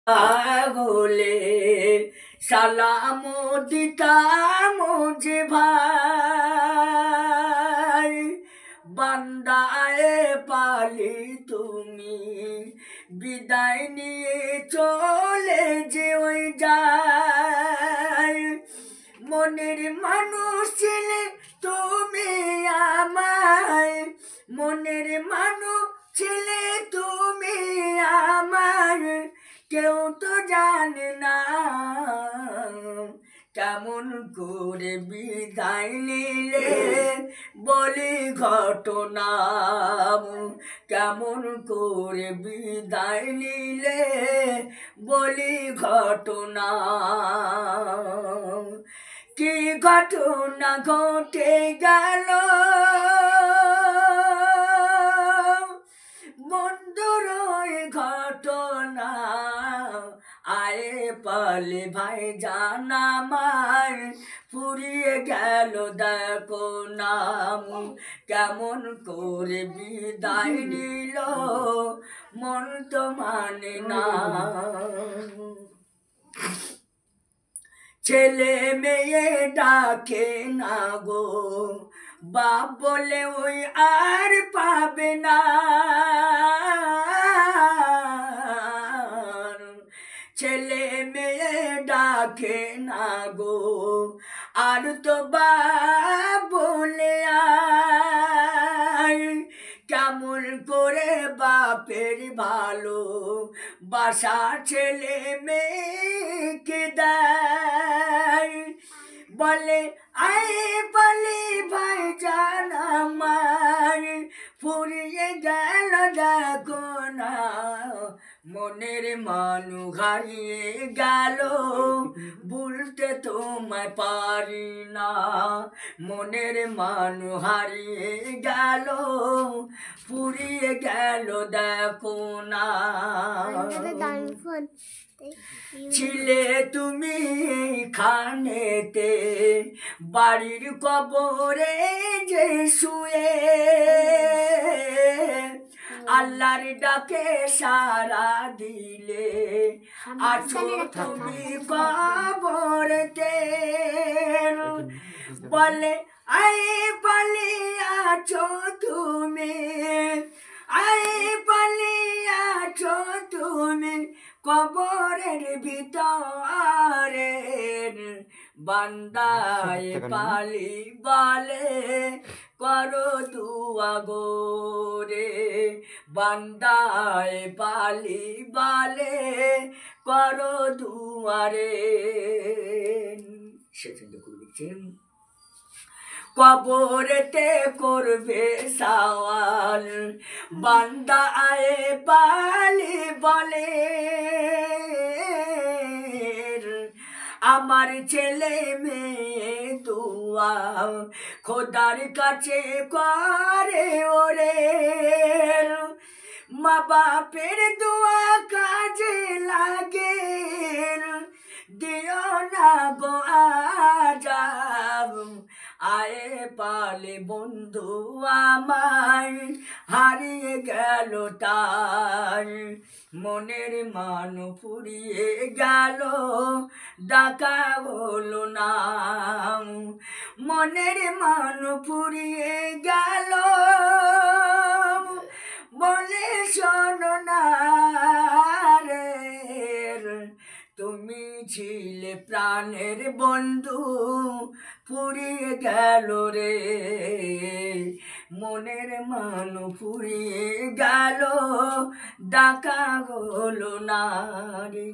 হলে সালাম দিতাম যে ভাই বান্দায় পালি তুমি বিদায় নিয়ে চলে যে ওই যায় মনের মানুষ ছিলে তুমি আমায় মনের মানুষ ছিলে তুমি আমার কেউ তো জানে না কেমন করে বিদায় নিলে বলি ঘটনা কেমন করে বিদায় নিলে বলি ঘটনা কি ঘটনা ঘটে গেল বন্ধুর ঘটনা আয়ে পালে ভাই জানামার ফুরিয়ে গেল দেখো নাম কেমন করে বিদায় নিল মন তো মানে না ছেলে মেয়ে ডাকে না গো বাপ বলে ওই আর পাবে না ছেলে মেয়ে ডাকে না গো আর তো বাপ বলে আর কেমন করে বাপের ভালো বাসা ছেলে মেয়েকে দেয় বলে আয়ে বলে ভাই জান আমার ফুরিয়ে গেল দেখো না মনের মানু হারিয়ে গেল ভুলতে তোমায় পারি না মনের মানু হারিয়ে গেল ফুরিয়ে গেল দেখো না ছিলে তুমি খানেতে বাড়ির কবরে যে শুয়ে আল্লাহর ডাকে সারা দিলে আছো তুমি কবরেতে বলে আয়ে পালে আছো তুমি আয়ে পালে আছো তুমি কবরের ভিতরে বান্দায় পালি বলে করো দুয়া গোরে বান্দায় পালি বলে করো দুয়ারে সেখানে লিখছেন কবরেতে করবে সওয়াল বান্দা আয়ে পালি বলে আমার ছেলে মেয়ে দুয়া খোদার কাছে করে ওরে মা বাপের দুয়া কাজে লাগে দিও না গো আজাব আয়ে পালে বন্ধু আমার হারিয়ে গেল তার মনের মানু ফুরিয়ে গেল ডাকা হলো না মনের মানু ফুরিয়ে গেল বলে শোনো না রে তুমি ছিলে প্রাণের বন্ধু ফুরিয়ে গেল রে মনের মানু ফুরিয়ে গেল ডাকা হলো না রে